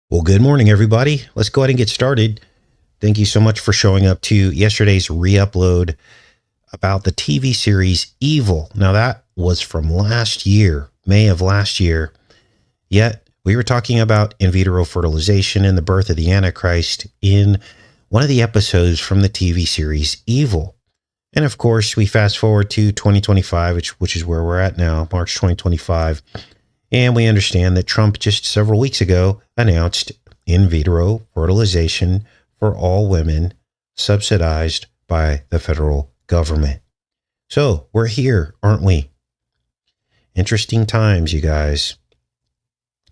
Well, good morning, everybody. Let's go ahead and get started. Thank you so much for showing up to yesterday's re-upload about the TV series Evil. Now, that was from last year, May of last year. Yet, we were talking about in vitro fertilization and the birth of the Antichrist in one of the episodes from the TV series Evil. And of course, we fast forward to 2025, which is where we're at now, March 2025. And we understand that Trump just several weeks ago announced in vitro fertilization for all women subsidized by the federal government. So we're here, aren't we? Interesting times, you guys.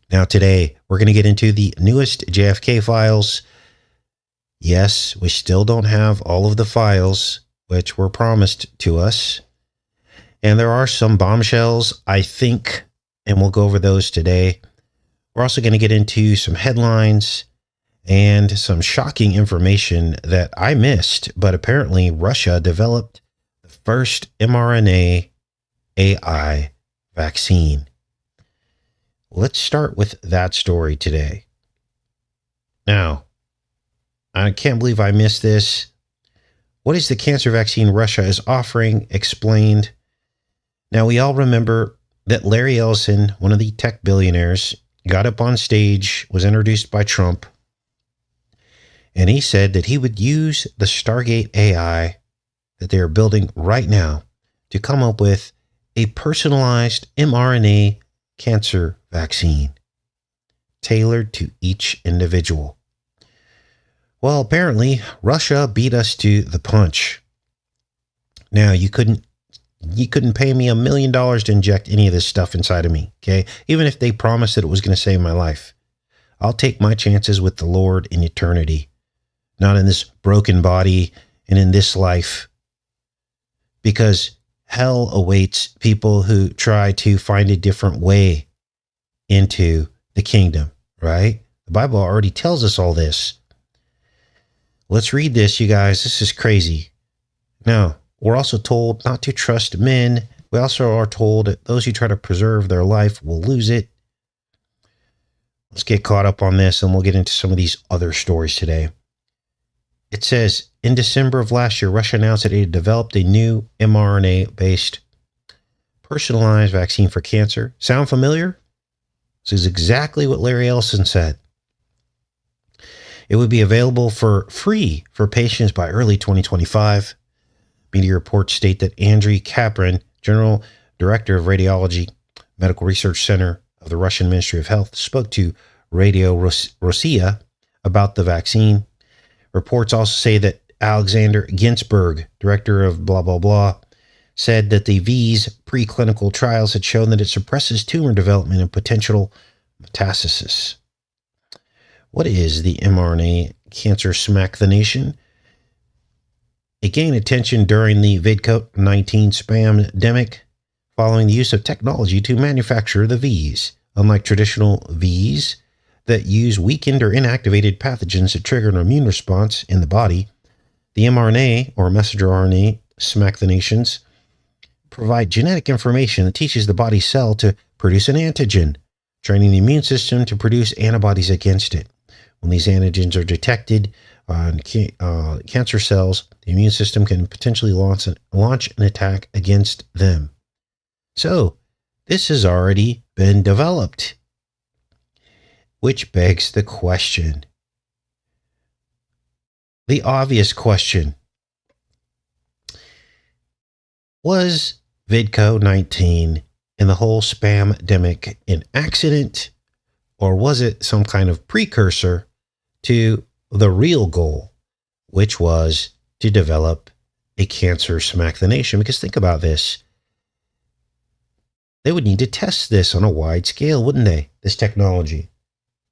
Now today, we're going to get into the newest JFK files. Yes, we still don't have all of the files which were promised to us. And there are some bombshells, I think, and we'll go over those today. We're also going to get into some headlines and some shocking information that I missed, but apparently Russia developed the first mRNA AI vaccine. Let's start with that story today. Now, I can't believe I missed this. What is the cancer vaccine Russia is offering? Explained. Now, we all remember that Larry Ellison, one of the tech billionaires, got up on stage, was introduced by Trump, and he said that he would use the Stargate AI that they are building right now to come up with a personalized mRNA cancer vaccine tailored to each individual. Well, apparently, Russia beat us to the punch. Now, you couldn't pay me $1 million to inject any of this stuff inside of me, okay? Even if they promised that it was going to save my life. I'll take my chances with the Lord in eternity, not in this broken body and in this life, because hell awaits people who try to find a different way into the kingdom, right? The Bible already tells us all this. Let's read this, you guys. This is crazy. Now, we're also told not to trust men. We also are told that those who try to preserve their life will lose it. Let's get caught up on this, and we'll get into some of these other stories today. It says, in December of last year, Russia announced that it had developed a new mRNA-based personalized vaccine for cancer. Sound familiar? This is exactly what Larry Ellison said. It would be available for free for patients by early 2025. Media reports state that Andriy Kapran, General Director of Radiology Medical Research Center of the Russian Ministry of Health, spoke to Radio Rossiya about the vaccine. Reports also say that Alexander Ginsburg, Director of blah, blah, blah, said that the V's preclinical trials had shown that it suppresses tumor development and potential metastasis. What is the mRNA cancer smack the nation? It gained attention during the COVID-19 spamdemic following the use of technology to manufacture the V's. Unlike traditional V's that use weakened or inactivated pathogens to trigger an immune response in the body, the mRNA or messenger RNA smack the nations provide genetic information that teaches the body cell to produce an antigen, training the immune system to produce antibodies against it. When these antigens are detected on cancer cells, the immune system can potentially launch an attack against them. So, this has already been developed, which begs the question, the obvious question. Was VidCo-19 and the whole spamdemic an accident, or was it some kind of precursor to the real goal, which was to develop a cancer smack the nation? Because think about this. They would need to test this on a wide scale, wouldn't they? This technology,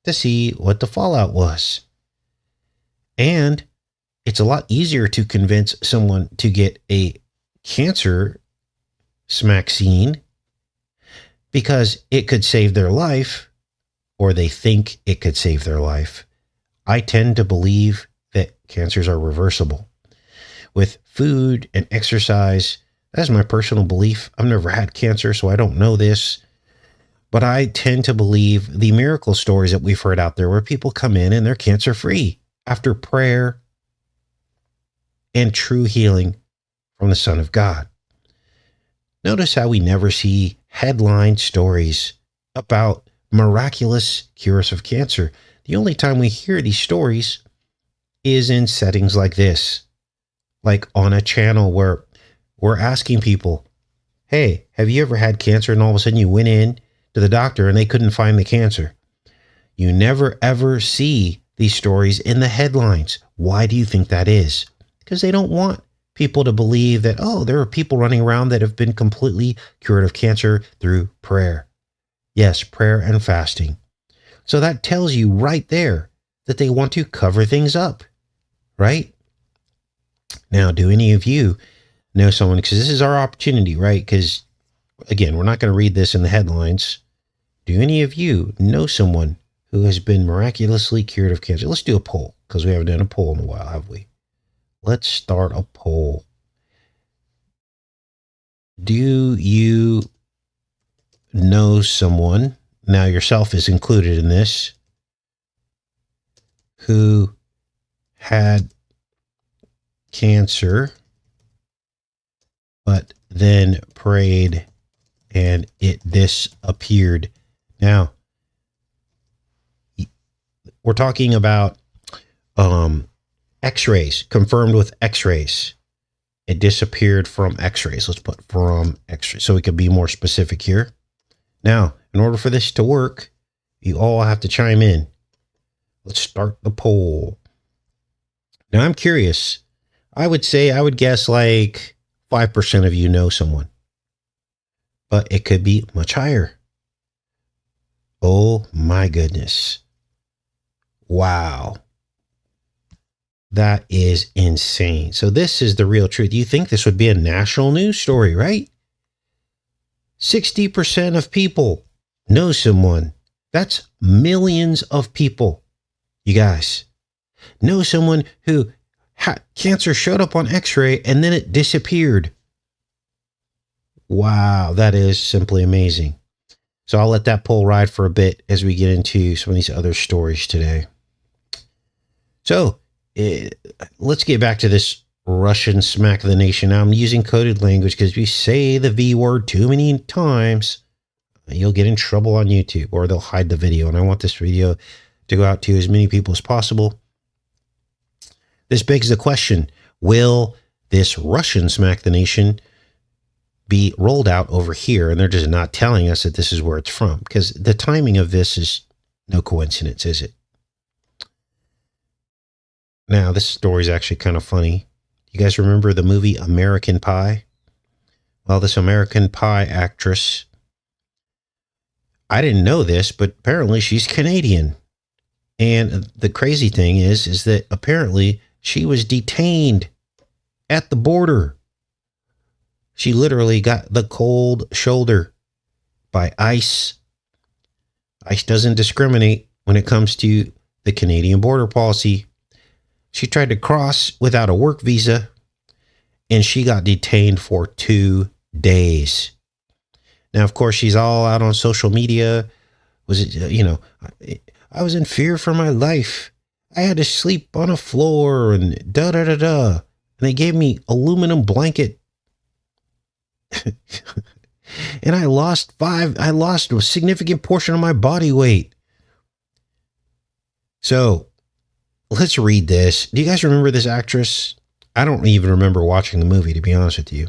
to see what the fallout was. And it's a lot easier to convince someone to get a cancer smack-scene because it could save their life, or they think it could save their life. I tend to believe that cancers are reversible. With food and exercise, that's my personal belief. I've never had cancer, so I don't know this. But I tend to believe the miracle stories that we've heard out there where people come in and they're cancer free after prayer and true healing from the Son of God. Notice how we never see headline stories about miraculous cures of cancer. The only time we hear these stories is in settings like this, like on a channel where we're asking people, hey, have you ever had cancer? And all of a sudden you went in to the doctor and they couldn't find the cancer. You never ever see these stories in the headlines. Why do you think that is? Because they don't want people to believe that, oh, there are people running around that have been completely cured of cancer through prayer. Yes, prayer and fasting. So that tells you right there that they want to cover things up, right? Now, do any of you know someone, because this is our opportunity, right? Because again, we're not going to read this in the headlines. Do any of you know someone who has been miraculously cured of cancer? Let's do a poll, because we haven't done a poll in a while, have we? Let's start a poll. Do you know someone, now yourself is included in this, who had cancer, but then prayed and it disappeared? Now, we're talking about x-rays, confirmed with x-rays. It disappeared from x-rays. Let's put from x-rays so we can be more specific here. Now, in order for this to work, you all have to chime in. Let's start the poll. Now, I'm curious. I would guess like 5% of you know someone, but it could be much higher. Oh my goodness. Wow. That is insane. So this is the real truth. You think this would be a national news story, right? 60% of people know someone. That's millions of people. You guys know someone who cancer showed up on x-ray and then it disappeared. Wow, that is simply amazing. So I'll let that poll ride for a bit as we get into some of these other stories today. So let's get back to this Russian smack of the nation. Now, I'm using coded language because if you say the V word too many times, you'll get in trouble on YouTube or they'll hide the video. And I want this video to go out to as many people as possible. This begs the question, will this Russian smack the nation be rolled out over here? And they're just not telling us that this is where it's from, because the timing of this is no coincidence, is it? Now, this story is actually kind of funny. You guys remember the movie American Pie? Well, this American Pie actress, I didn't know this, but apparently she's Canadian. And the crazy thing is that apparently she was detained at the border. She literally got the cold shoulder by ICE. ICE doesn't discriminate when it comes to the Canadian border policy. She tried to cross without a work visa, and she got detained for 2 days. Now, of course, she's all out on social media. I was in fear for my life. I had to sleep on a floor and da-da-da-da. And they gave me aluminum blanket. And I lost a significant portion of my body weight. So let's read this. Do you guys remember this actress? I don't even remember watching the movie, to be honest with you.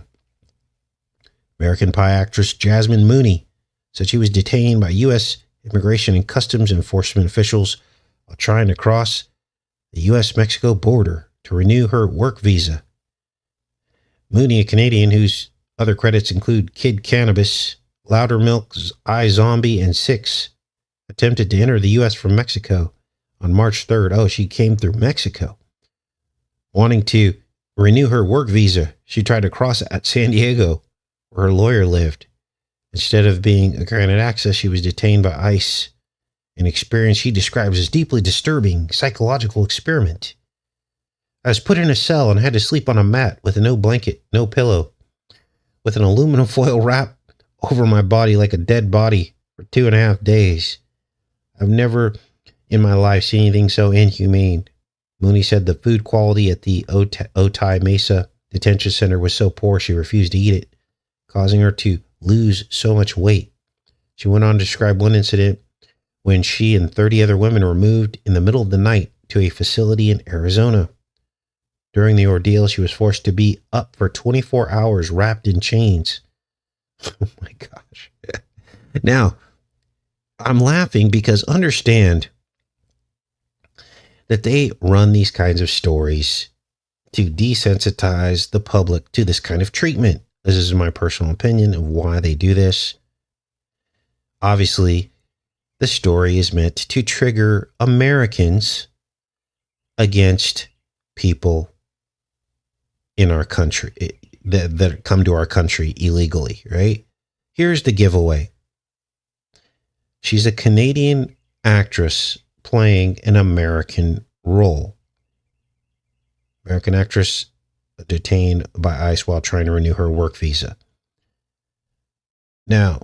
American Pie actress Jasmine Mooney said she was detained by U.S. Immigration and Customs Enforcement officials while trying to cross the U.S.-Mexico border to renew her work visa. Mooney, a Canadian whose other credits include Kid Cannabis, Loudermilk's iZombie, and Six, attempted to enter the U.S. from Mexico on March 3rd. Oh, she came through Mexico. Wanting to renew her work visa, she tried to cross at San Diego, where her lawyer lived. Instead of being granted access, she was detained by ICE, an experience she describes as deeply disturbing psychological experiment. I was put in a cell and had to sleep on a mat with no blanket, no pillow, with an aluminum foil wrap over my body like a dead body. for 2.5 days. I've never in my life seen anything so inhumane. Mooney said the food quality at the Otay Mesa detention center was so poor she refused to eat it, causing her to lose so much weight. She went on to describe one incident when she and 30 other women were moved in the middle of the night to a facility in Arizona. During the ordeal, she was forced to be up for 24 hours wrapped in chains. Oh my gosh. Now, I'm laughing because understand that they run these kinds of stories to desensitize the public to this kind of treatment. This is my personal opinion of why they do this. Obviously, the story is meant to trigger Americans against people in our country that come to our country illegally, right? Here's the giveaway. She's a Canadian actress playing an American role. American actress detained by ICE while trying to renew her work visa. Now,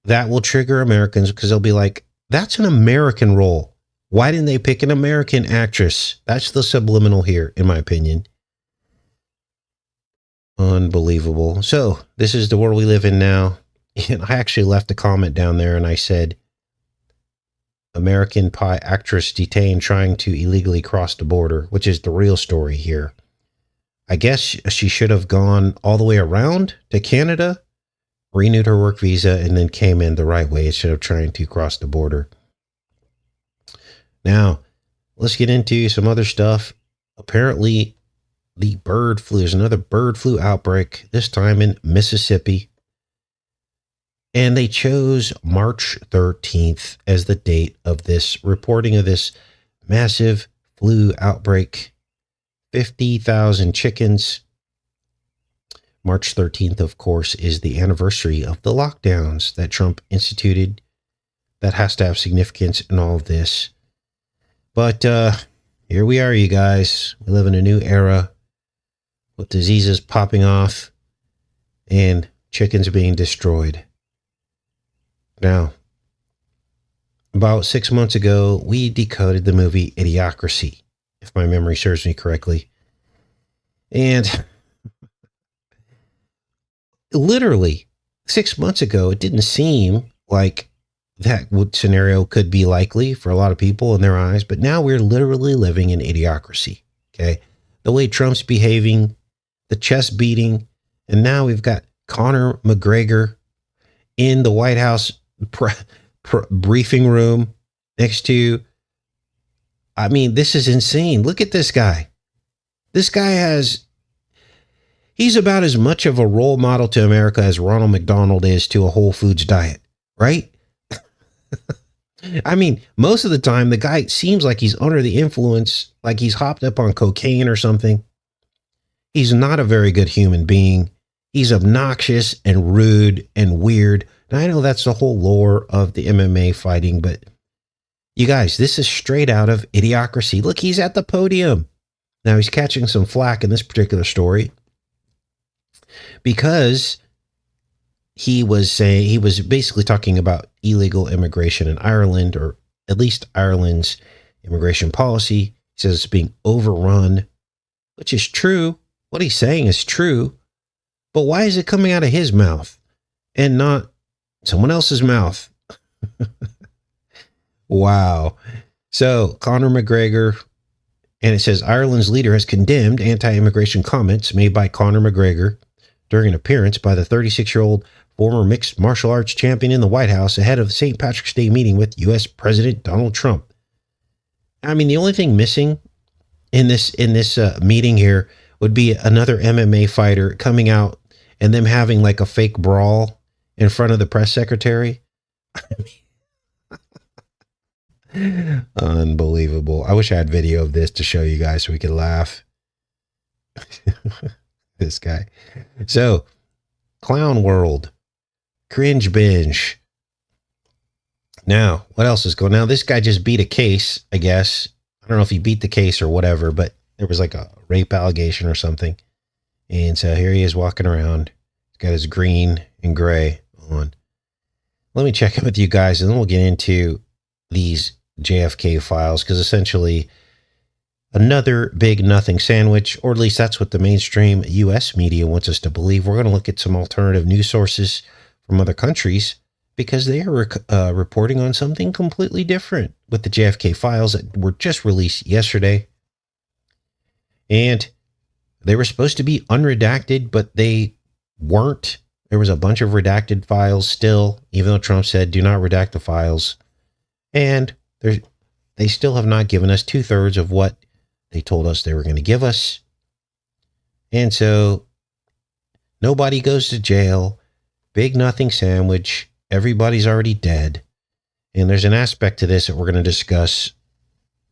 that will trigger Americans because they'll be like, that's an American role. Why didn't they pick an American actress? That's the subliminal here, in my opinion. Unbelievable. So this is the world we live in now. And I actually left a comment down there and I said, American Pie actress detained trying to illegally cross the border, which is the real story here. I guess she should have gone all the way around to Canada, renewed her work visa, and then came in the right way instead of trying to cross the border. Now, let's get into some other stuff. Apparently, the bird flu, there's another bird flu outbreak, this time in Mississippi. And they chose March 13th as the date of this reporting of this massive flu outbreak. 50,000 chickens. March 13th, of course, is the anniversary of the lockdowns that Trump instituted. That has to have significance in all of this. But here we are, you guys. We live in a new era with diseases popping off and chickens being destroyed. Now, about 6 months ago, we decoded the movie Idiocracy, if my memory serves me correctly. And literally 6 months ago, it didn't seem like that scenario could be likely for a lot of people in their eyes. But now we're literally living in Idiocracy. Okay. The way Trump's behaving, the chest beating, and now we've got Conor McGregor in the White House briefing room next to, I mean, this is insane. Look at this guy. This guy he's about as much of a role model to America as Ronald McDonald is to a Whole Foods diet, right? I mean, most of the time, the guy seems like he's under the influence, like he's hopped up on cocaine or something. He's not a very good human being. He's obnoxious and rude and weird. And I know that's the whole lore of the MMA fighting, but you guys, this is straight out of Idiocracy. Look, he's at the podium. Now he's catching some flack in this particular story because he was basically talking about illegal immigration in Ireland, or at least Ireland's immigration policy. He says it's being overrun, which is true. What he's saying is true, but why is it coming out of his mouth and not someone else's mouth? Wow. So Conor McGregor, and it says Ireland's leader has condemned anti-immigration comments made by Conor McGregor during an appearance by the 36-year-old former mixed martial arts champion in the White House ahead of the St. Patrick's Day meeting with U.S. President Donald Trump. I mean, the only thing missing in this meeting here would be another MMA fighter coming out and them having like a fake brawl in front of the press secretary. I mean, unbelievable. I wish I had video of this to show you guys so we could laugh. This guy. So, Clown World. Cringe binge. Now, what else is going on? Now, this guy just beat a case, I guess. I don't know if he beat the case or whatever, but there was like a rape allegation or something. And so here he is walking around. He's got his green and gray on. let me check in with you guys, and then we'll get into these JFK files, because essentially another big nothing sandwich, or at least that's what the mainstream US media wants us to believe. We're going to look at some alternative news sources from other countries because they are reporting on something completely different with the JFK files that were just released yesterday. And they were supposed to be unredacted, but they weren't. There was a bunch of redacted files still, even though Trump said, do not redact the files. And they still have not given us 2/3 of what they told us they were going to give us. And so nobody goes to jail. Big nothing sandwich. Everybody's already dead. And there's an aspect to this that we're going to discuss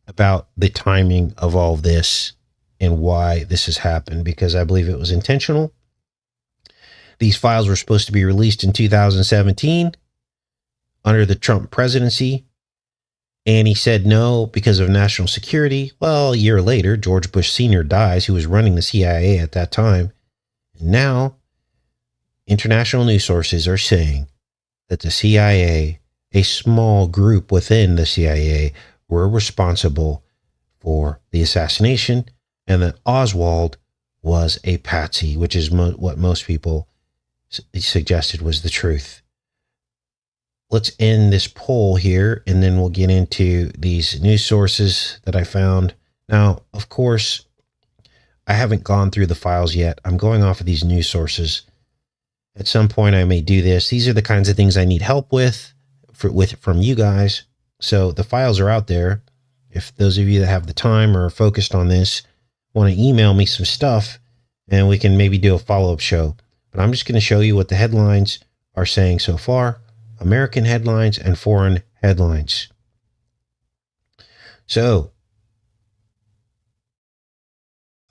about the timing of all of this and why this has happened, because I believe it was intentional. These files were supposed to be released in 2017 under the Trump presidency, and he said no because of national security. Well, a year later, George Bush Sr. dies, who was running the CIA at that time. And now, international news sources are saying that the CIA, a small group within the CIA, were responsible for the assassination, and that Oswald was a patsy, which is what most people suggested was the truth. Let's end this poll here, and then we'll get into these news sources that I found. Now, of course, I haven't gone through the files yet. I'm going off of these news sources. At some point, I may do this. These are the kinds of things I need help with from you guys. So the files are out there. If those of you that have the time or are focused on this want to email me some stuff, and we can maybe do a follow-up show. But I'm just going to show you what the headlines are saying so far. American headlines and foreign headlines. So,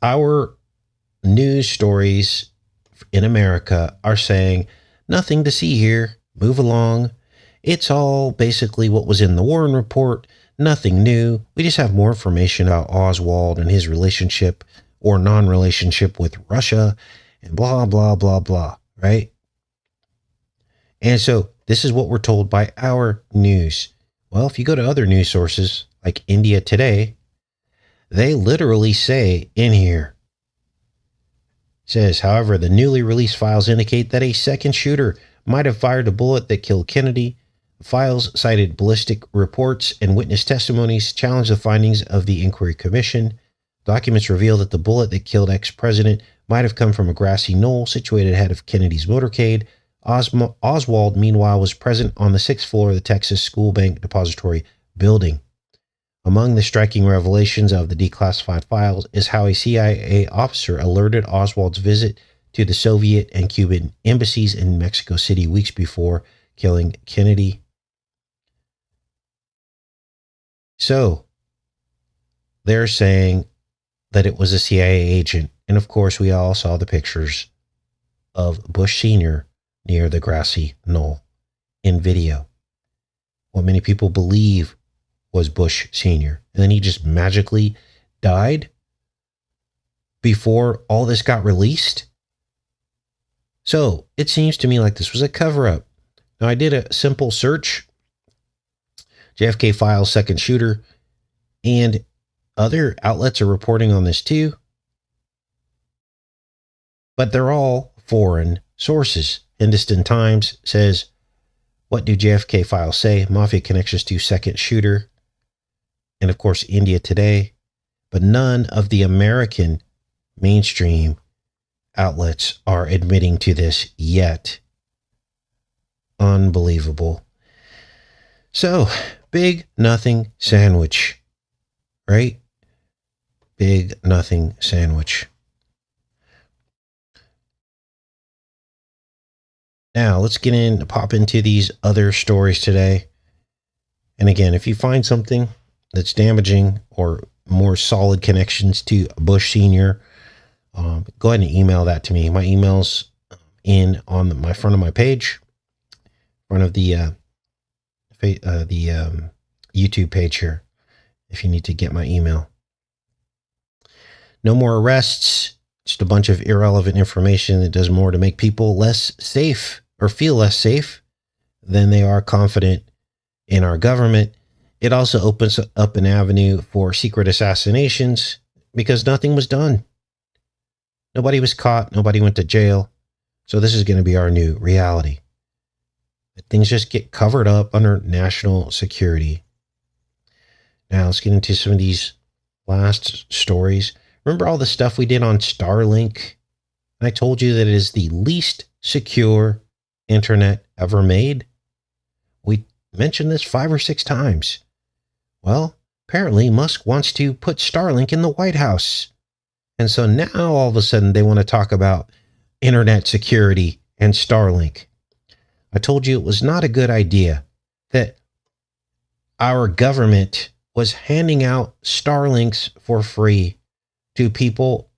our news stories in America are saying, nothing to see here, move along. It's all basically what was in the Warren report, nothing new. We just have more information about Oswald and his relationship or non-relationship with Russia and blah, blah, blah, blah, right? And so this is what we're told by our news. Well, if you go to other news sources like India Today, they literally say in here, says, however, the newly released files indicate that a second shooter might have fired a bullet that killed Kennedy. The files cited ballistic reports and witness testimonies, challenged the findings of the inquiry commission. Documents reveal that the bullet that killed ex-president might have come from a grassy knoll situated ahead of Kennedy's motorcade. Oswald, meanwhile, was present on the 6th floor of the Texas School Bank Depository building. Among the striking revelations of the declassified files is how a CIA officer alerted Oswald's visit to the Soviet and Cuban embassies in Mexico City weeks before killing Kennedy. So, they're saying that it was a CIA agent. And of course, we all saw the pictures of Bush Sr. near the grassy knoll in video. What many people believe was Bush Sr. And then he just magically died before all this got released. So it seems to me like this was a cover-up. Now, I did a simple search, JFK files second shooter, and other outlets are reporting on this too. But they're all foreign sources. Hindustan Times says, what do JFK files say? Mafia connections to second shooter. And of course, India Today. But none of the American mainstream outlets are admitting to this yet. Unbelievable. So, big nothing sandwich, right? Big nothing sandwich. Now, let's pop into these other stories today. And again, if you find something that's damaging or more solid connections to Bush Sr., go ahead and email that to me. My email's on my front of my page, front of the YouTube page here, if you need to get my email. No more arrests, just a bunch of irrelevant information that does more to make people less safe or feel less safe. than they are confident in our government. It also opens up an avenue for secret assassinations because nothing was done. Nobody was caught. Nobody went to jail. So this is going to be our new reality. Things just get covered up under national security. Now let's get into some of these last stories. Remember all the stuff we did on Starlink? I told you that it is the least secure internet ever made. We mentioned this 5 or 6 times. Well, apparently Musk wants to put Starlink in the White House. And so now all of a sudden they want to talk about internet security and Starlink. I told you it was not a good idea that our government was handing out Starlinks for free to people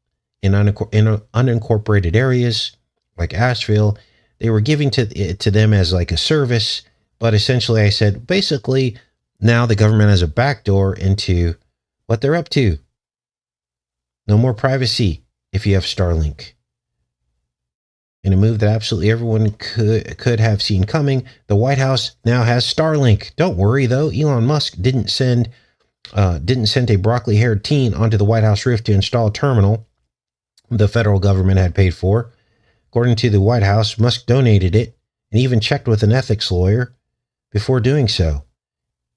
in unincorporated areas like Asheville. They were giving to them as like a service. But essentially I said, basically, now the government has a backdoor into what they're up to. No more privacy if you have Starlink. In a move that absolutely everyone could have seen coming, the White House now has Starlink. Don't worry, though. Elon Musk didn't send a broccoli-haired teen onto the White House roof to install a terminal the federal government had paid for. According to the White House, Musk donated it and even checked with an ethics lawyer before doing so.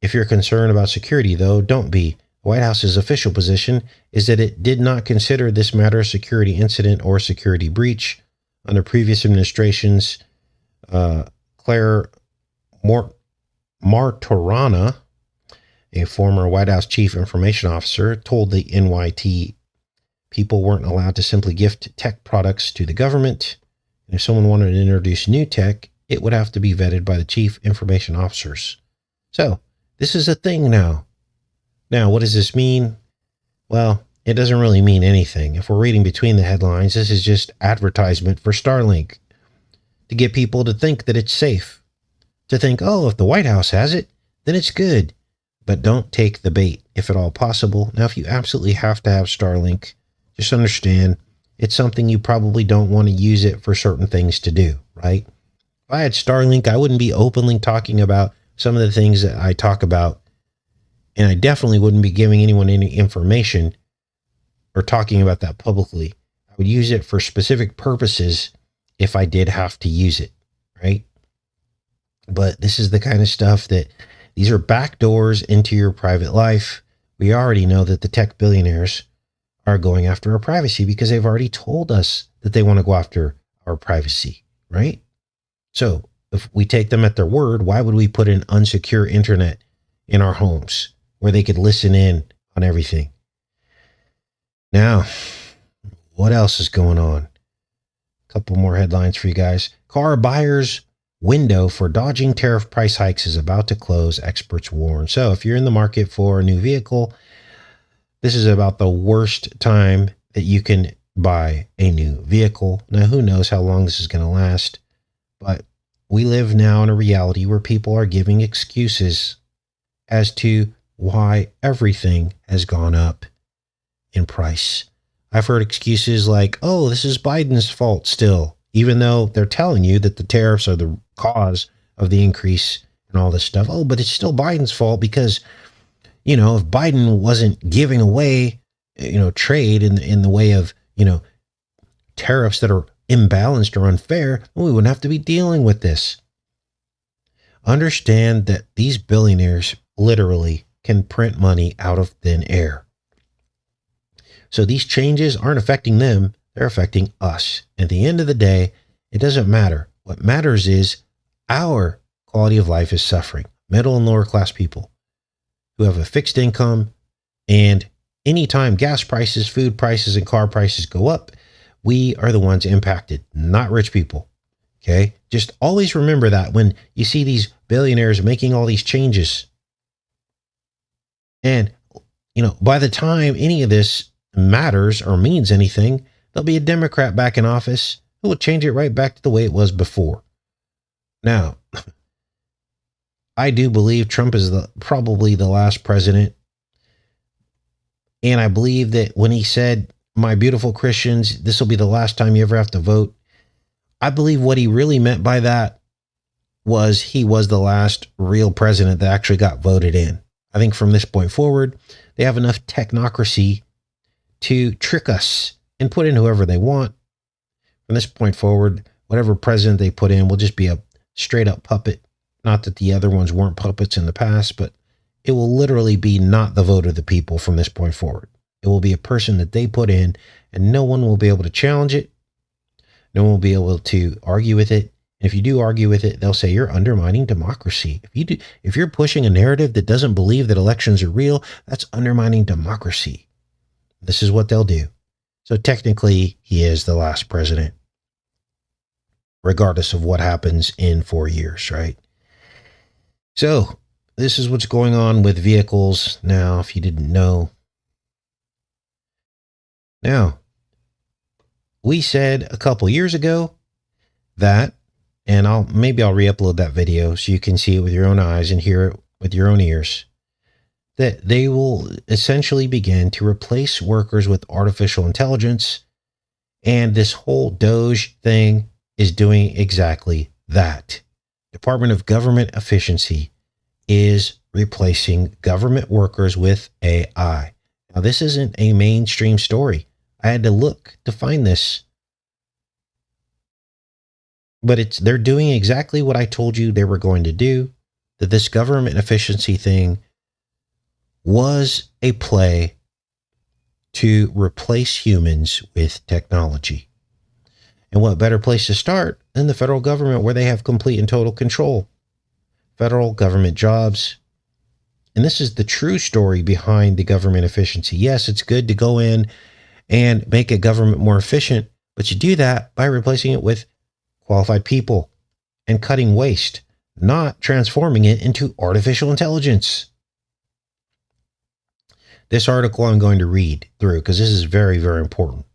If you're concerned about security, though, don't be. The White House's official position is that it did not consider this matter a security incident or security breach. Under previous administrations, Claire Martorana, a former White House chief information officer, told the NYT people weren't allowed to simply gift tech products to the government. And if someone wanted to introduce new tech, it would have to be vetted by the chief information officers. So this is a thing now. Now, what does this mean? Well, it doesn't really mean anything. If we're reading between the headlines, this is just advertisement for Starlink to get people to think that it's safe. To think, oh, if the White House has it, then it's good. But don't take the bait, if at all possible. Now, if you absolutely have to have Starlink, just understand it's something you probably don't want to use it for certain things to do, right? If I had Starlink, I wouldn't be openly talking about some of the things that I talk about. And I definitely wouldn't be giving anyone any information or talking about that publicly. I would use it for specific purposes if I did have to use it, right? But this is the kind of stuff that these are backdoors into your private life. We already know that the tech billionaires are going after our privacy because they've already told us that they want to go after our privacy, right? So if we take them at their word, why would we put an unsecure internet in our homes where they could listen in on everything? Now, what else is going on? A couple more headlines for you guys. Car buyers' window for dodging tariff price hikes is about to close, experts warn. So if you're in the market for a new vehicle, this is about the worst time that you can buy a new vehicle. Now, who knows how long this is going to last, but we live now in a reality where people are giving excuses as to why everything has gone up in price. I've heard excuses like, oh, this is Biden's fault still, even though they're telling you that the tariffs are the cause of the increase and all this stuff. Oh, but it's still Biden's fault because, if Biden wasn't giving away, trade in the way of, tariffs that are imbalanced or unfair, we wouldn't have to be dealing with this. Understand that these billionaires literally can print money out of thin air. So these changes aren't affecting them, they're affecting us. At the end of the day, it doesn't matter. What matters is our quality of life is suffering. Middle and lower class people who have a fixed income, and anytime gas prices, food prices, and car prices go up, we are the ones impacted, not rich people. Okay? Just always remember that when you see these billionaires making all these changes. And, by the time any of this matters or means anything, there'll be a Democrat back in office who will change it right back to the way it was before. Now, I do believe Trump is probably the last president. And I believe that when he said, my beautiful Christians, this will be the last time you ever have to vote, I believe what he really meant by that was he was the last real president that actually got voted in. I think from this point forward, they have enough technocracy to trick us and put in whoever they want. From this point forward, whatever president they put in will just be a straight up puppet. Not that the other ones weren't puppets in the past, but it will literally be not the vote of the people from this point forward. It will be a person that they put in, and no one will be able to challenge it. No one will be able to argue with it. And if you do argue with it, they'll say you're undermining democracy. If you're pushing a narrative that doesn't believe that elections are real, that's undermining democracy. This is what they'll do. So technically, he is the last president, regardless of what happens in 4 years, right? So this is what's going on with vehicles now, if you didn't know. Now, we said a couple years ago that, and maybe I'll re-upload that video so you can see it with your own eyes and hear it with your own ears, that they will essentially begin to replace workers with artificial intelligence. And this whole Doge thing is doing exactly that. Department of Government Efficiency is replacing government workers with AI. Now, this isn't a mainstream story. I had to look to find this. But they're doing exactly what I told you they were going to do, that this government efficiency thing was a play to replace humans with technology. And what better place to start than the federal government, where they have complete and total control. Federal government jobs. And this is the true story behind the government efficiency. Yes, it's good to go in and make a government more efficient, but you do that by replacing it with qualified people and cutting waste, not transforming it into artificial intelligence. This article I'm going to read through because this is very, very important.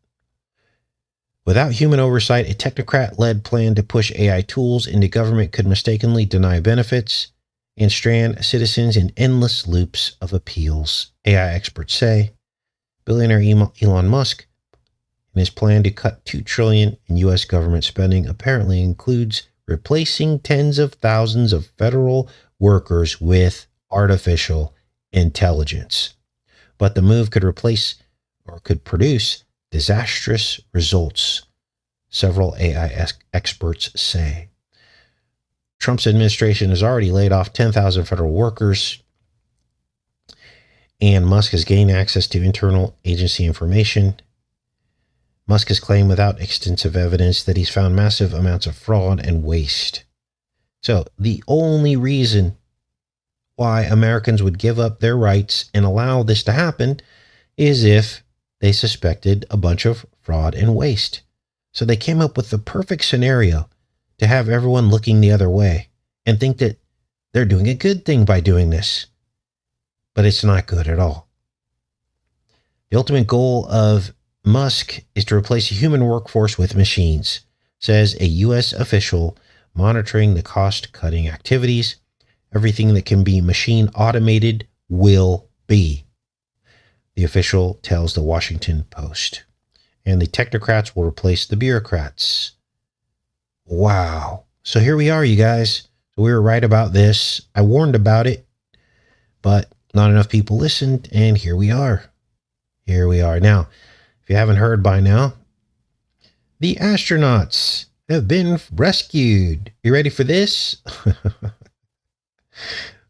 Without human oversight, a technocrat-led plan to push AI tools into government could mistakenly deny benefits and strand citizens in endless loops of appeals, AI experts say. Billionaire Elon Musk and his plan to cut $2 trillion in U.S. government spending apparently includes replacing tens of thousands of federal workers with artificial intelligence. But the move could produce disastrous results, several AI experts say. Trump's administration has already laid off 10,000 federal workers, and Musk has gained access to internal agency information. Musk has claimed without extensive evidence that he's found massive amounts of fraud and waste. So the only reason why Americans would give up their rights and allow this to happen is if they suspected a bunch of fraud and waste. So they came up with the perfect scenario to have everyone looking the other way and think that they're doing a good thing by doing this. But it's not good at all. The ultimate goal of Musk is to replace a human workforce with machines, says a U.S. official monitoring the cost-cutting activities. Everything that can be machine automated will be, the official tells the Washington Post. And the technocrats will replace the bureaucrats. Wow. So here we are, you guys. So we were right about this. I warned about it, but not enough people listened, and here we are. Here we are. Now, if you haven't heard by now, the astronauts have been rescued. You ready for this?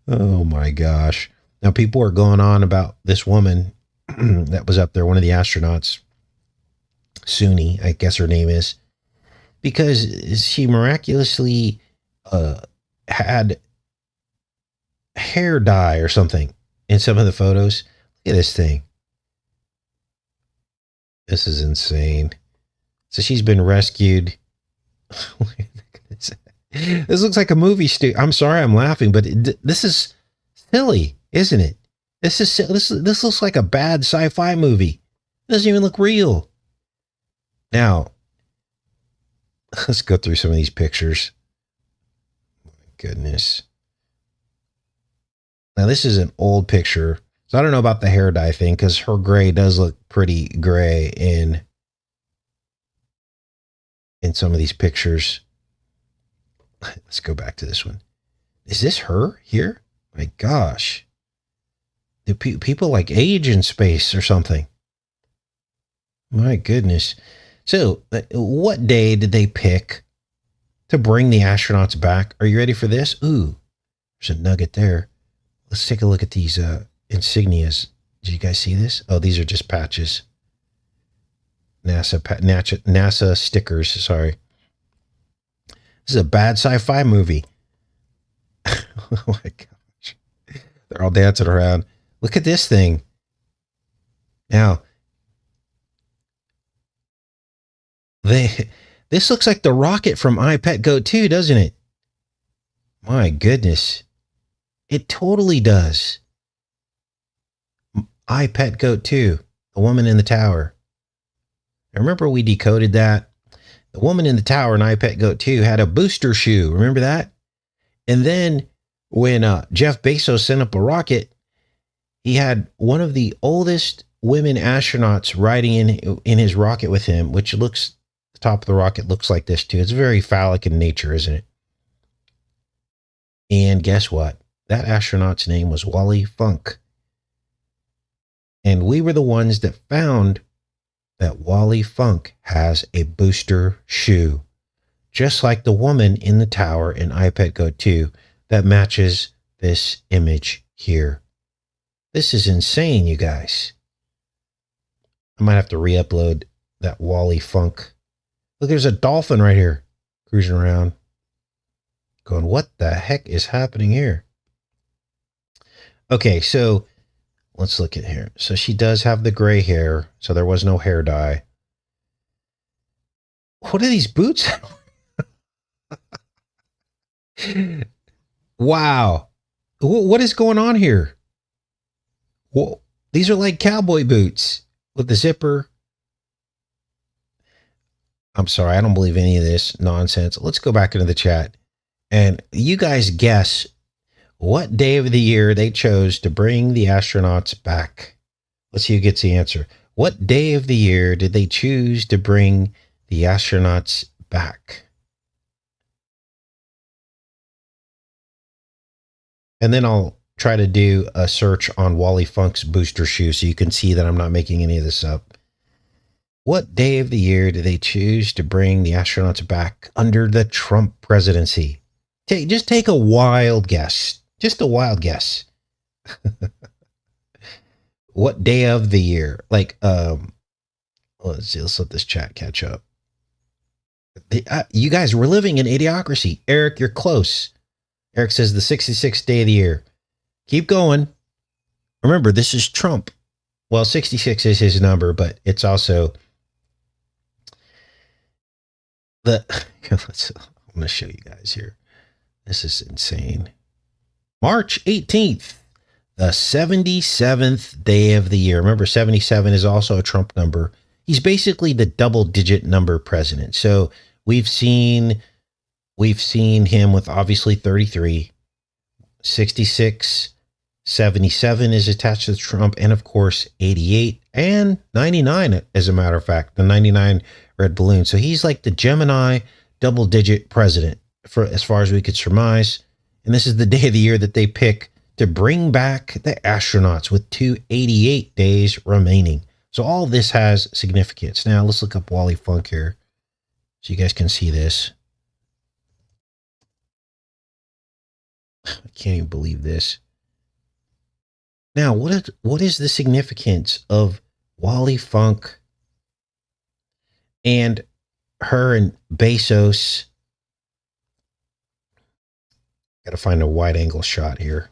Oh my gosh. Now people are going on about this woman that was up there, one of the astronauts, Suni, I guess her name is, because she miraculously had hair dye or something in some of the photos. Look at this thing. This is insane. So she's been rescued. This looks like a movie I'm sorry I'm laughing, but this is silly, isn't it? This looks like a bad sci-fi movie. It doesn't even look real. Now, let's go through some of these pictures. Oh my goodness. Now, this is an old picture. So I don't know about the hair dye thing because her gray does look pretty gray in some of these pictures. Let's go back to this one. Is this her here? My gosh. Do people like age in space or something? My goodness. So, what day did they pick to bring the astronauts back? Are you ready for this? Ooh, there's a nugget there. Let's take a look at these insignias. Did you guys see this? Oh, these are just patches. NASA stickers. Sorry. This is a bad sci-fi movie. Oh my gosh. They're all dancing around. Look at this thing. Now, this looks like the rocket from iPet Go 2, doesn't it? My goodness. It totally does. iPet Go 2, the woman in the tower. I remember we decoded that. The woman in the tower in iPet Go 2 had a booster shoe. Remember that? And then when Jeff Bezos sent up a rocket, he had one of the oldest women astronauts riding in his rocket with him, which looks, the top of the rocket looks like this too. It's very phallic in nature, isn't it? And guess what? That astronaut's name was Wally Funk. And we were the ones that found that Wally Funk has a booster shoe, just like the woman in the tower in iPet Go 2 that matches this image here. This is insane, you guys. I might have to re-upload that Wally Funk. Look, there's a dolphin right here cruising around going, what the heck is happening here? Okay, so let's look at here. So she does have the gray hair, so there was no hair dye. What are these boots? Wow. What is going on here? Well, these are like cowboy boots with the zipper. I'm sorry, I don't believe any of this nonsense. Let's go back into the chat. And you guys guess what day of the year they chose to bring the astronauts back. Let's see who gets the answer. What day of the year did they choose to bring the astronauts back? And then I'll try to do a search on Wally Funk's booster shoe so you can see that I'm not making any of this up. What day of the year did they choose to bring the astronauts back under the Trump presidency? Just take a wild guess. Just a wild guess. What day of the year? Like, let's see, let's let this chat catch up. You guys, we're living in Idiocracy. Eric, you're close. Eric says the 66th day of the year. Keep going. Remember, this is Trump. Well, 66 is his number, but it's also I'm going to show you guys here. This is insane. March 18th, the 77th day of the year. Remember, 77 is also a Trump number. He's basically the double-digit number president. So we've seen him with obviously 33, 66, 77 is attached to Trump, and of course 88 and 99, as a matter of fact, the 99 red balloon. So he's like the Gemini double-digit president, for as far as we could surmise. And this is the day of the year that they pick to bring back the astronauts with 288 days remaining. So all this has significance. Now let's look up Wally Funk here so you guys can see this. I can't even believe this. Now, what is the significance of Wally Funk and her and Bezos? Got to find a wide angle shot here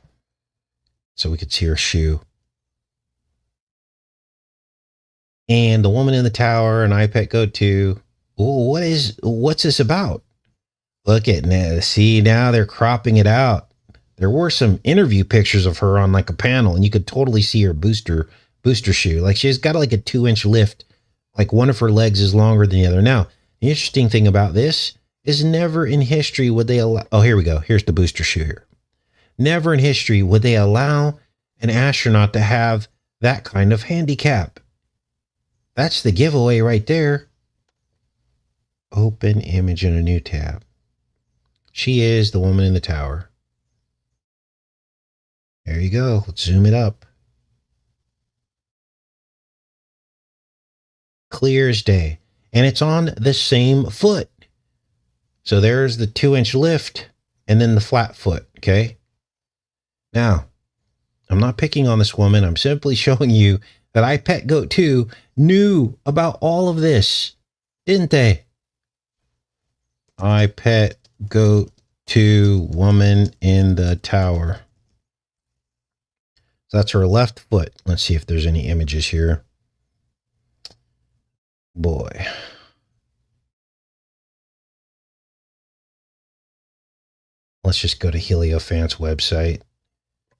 so we could see her shoe. And the woman in the tower and iPet Go 2. What's this about? Look at now. See, now they're cropping it out. There were some interview pictures of her on like a panel, and you could totally see her booster shoe. Like she's got like a 2-inch lift. Like one of her legs is longer than the other. Now, the interesting thing about this is never in history would they allow, oh, here we go. Here's the booster shoe here. Never in history would they allow an astronaut to have that kind of handicap. That's the giveaway right there. Open image in a new tab. She is the woman in the tower. There you go. Let's zoom it up. Clear as day. And it's on the same foot. So there's the 2-inch lift and then the flat foot. Okay. Now, I'm not picking on this woman. I'm simply showing you that I Pet Goat 2 knew about all of this, didn't they? I Pet Goat 2 woman in the tower. So that's her left foot. Let's see if there's any images here. Boy. Let's just go to Heliofant's website.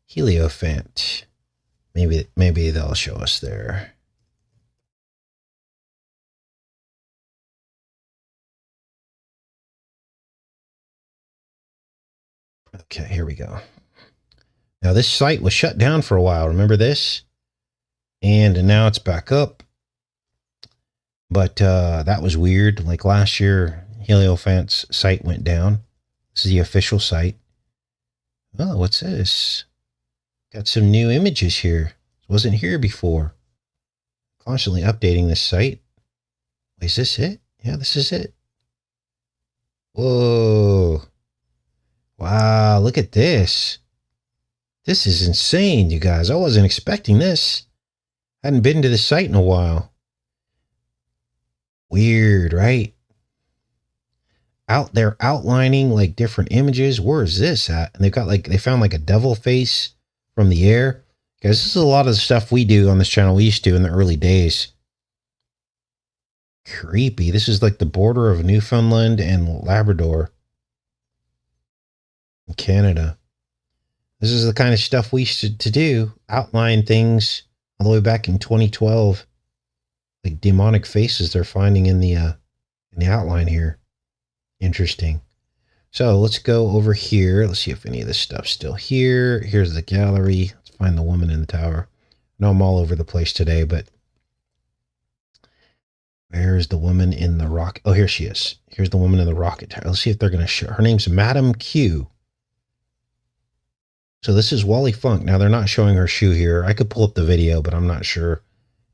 Heliofant. Maybe they'll show us there. Okay, here we go. Now this site was shut down for a while. Remember this? And now it's back up. But that was weird. Like last year, Heliofant's site went down. This is the official site. Oh, what's this? Got some new images here. Wasn't here before. Constantly updating this site. Is this it? Yeah, this is it. Whoa. Wow, look at this. This is insane, you guys. I wasn't expecting this. Hadn't been to the site in a while. Weird, right? Out there outlining like different images. Where is this at? And they've got like, they found like a devil face from the air. Guys, this is a lot of the stuff we do on this channel. We used to in the early days. Creepy. This is like the border of Newfoundland and Labrador in Canada. This is the kind of stuff we used to do. Outline things all the way back in 2012. Like demonic faces they're finding in the outline here. Interesting. So let's go over here. Let's see if any of this stuff's still here. Here's the gallery. Let's find the woman in the tower. I know I'm all over the place today, but where's the woman in the rock? Oh, here she is. Here's the woman in the rocket tower. Let's see if they're going to show. Her name's Madam Q. So this is Wally Funk. Now they're not showing her shoe here. I could pull up the video, but I'm not sure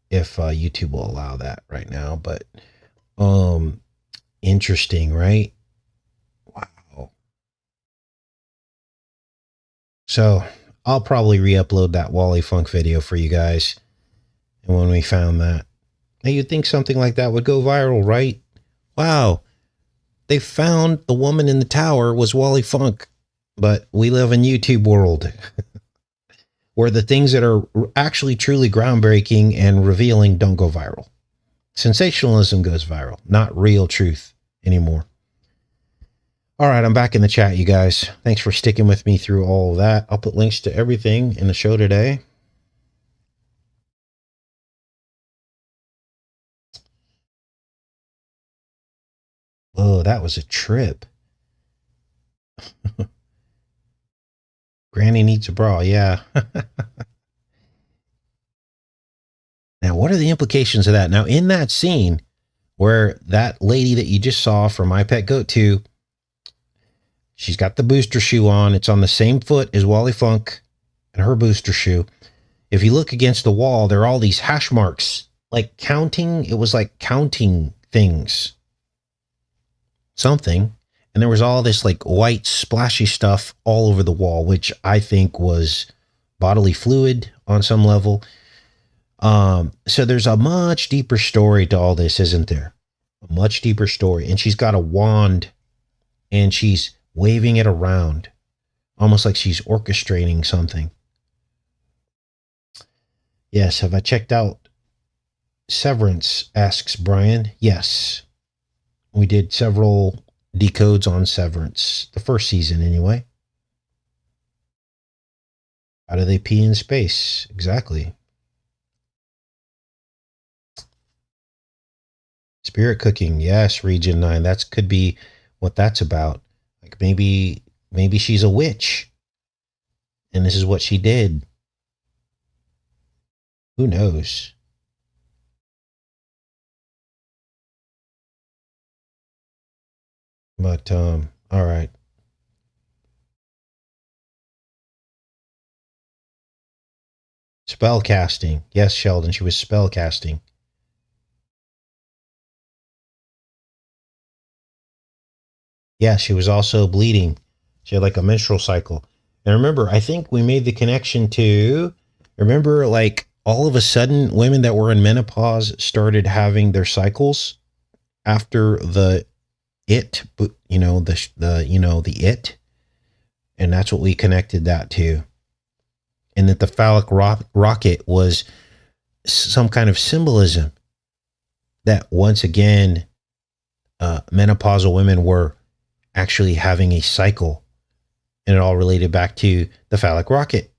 if YouTube will allow that right now. But interesting, right? Wow. So I'll probably re-upload that Wally Funk video for you guys. And when we found that, now you'd think something like that would go viral, right? Wow. They found the woman in the tower was Wally Funk. But we live in YouTube world where the things that are actually truly groundbreaking and revealing don't go viral. Sensationalism goes viral, not real truth anymore. All right, I'm back in the chat, you guys. Thanks for sticking with me through all of that. I'll put links to everything in the show today. Oh, that was a trip. Granny needs a bra, yeah. Now, what are the implications of that? Now, in that scene where that lady that you just saw from My Pet Goat 2, she's got the booster shoe on. It's on the same foot as Wally Funk and her booster shoe. If you look against the wall, there are all these hash marks, like counting. It was like counting things, something. And there was all this like white splashy stuff all over the wall, which I think was bodily fluid on some level. So there's a much deeper story to all this, isn't there? A much deeper story. And she's got a wand and she's waving it around, almost like she's orchestrating something. Yes. Have I checked out Severance? Asks Brian. Yes. We did several decodes on Severance, the first season anyway. How do they pee in space? Exactly. Spirit cooking. Yes, Region 9. That could be what that's about. Like maybe she's a witch and this is what she did. Who knows? But all right. Spell casting. Yes, Sheldon, she was spell casting. Yeah, she was also bleeding. She had like a menstrual cycle. And remember, I think we made the connection to, remember, like all of a sudden, women that were in menopause started having their cycles after the it, and that's what we connected that to, and that the phallic rocket was some kind of symbolism that once again, menopausal women were actually having a cycle, and it all related back to the phallic rocket.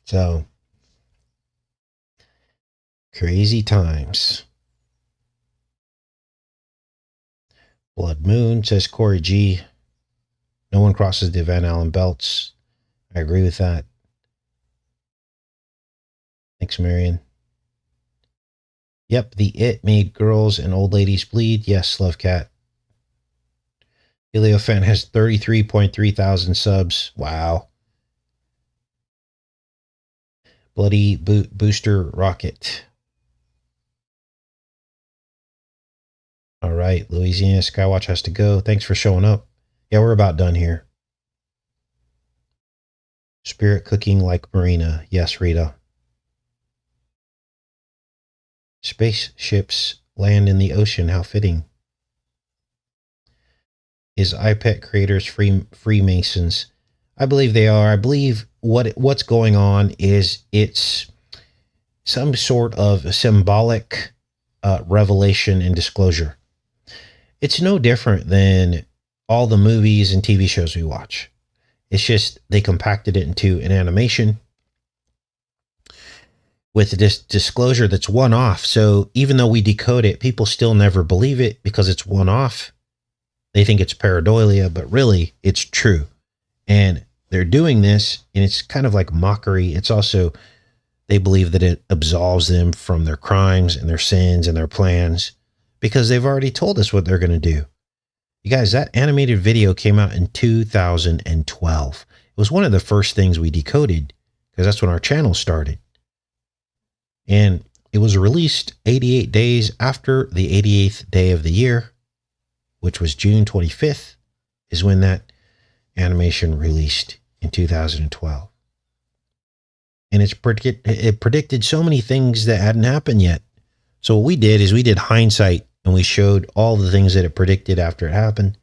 So crazy times. Blood Moon says Corey G. No one crosses the Van Allen belts. I agree with that. Thanks, Marion. Yep, the it made girls and old ladies bleed. Yes, Love Cat. Heliofan has 33.3 thousand subs. Wow. Bloody booster rocket. All right, Louisiana Skywatch has to go. Thanks for showing up. Yeah, we're about done here. Spirit cooking like Marina. Yes, Rita. Spaceships land in the ocean. How fitting. Is iPet creators Freemasons? I believe they are. I believe what's going on is it's some sort of symbolic revelation and disclosure. It's no different than all the movies and TV shows we watch. It's just they compacted it into an animation with this disclosure that's one off. So even though we decode it, people still never believe it because it's one off. They think it's pareidolia, but really it's true. And they're doing this, and it's kind of like mockery. It's also, they believe that it absolves them from their crimes and their sins and their plans because they've already told us what they're going to do. You guys, that animated video came out in 2012. It was one of the first things we decoded because that's when our channel started. And it was released 88 days after the 88th day of the year, which was June 25th, is when that animation released in 2012. And it predicted so many things that hadn't happened yet. So what we did is we did hindsight, and we showed all the things that it predicted after it happened.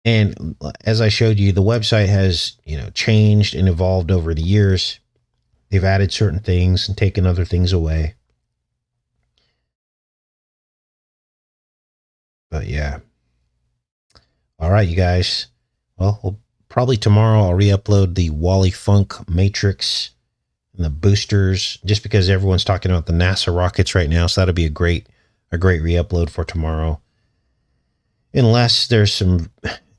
And as I showed you, the website has, changed and evolved over the years. They've added certain things and taken other things away. But yeah. All right, you guys. Well, probably tomorrow I'll re-upload the Wally Funk Matrix and the boosters, just because everyone's talking about the NASA rockets right now. So that'll be a great re-upload for tomorrow. Unless there's some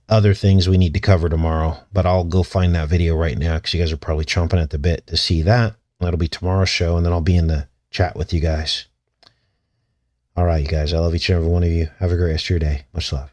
other things we need to cover tomorrow, but I'll go find that video right now because you guys are probably chomping at the bit to see that. That'll be tomorrow's show, and then I'll be in the chat with you guys. All right, you guys. I love each and every one of you. Have a great rest of your day. Much love.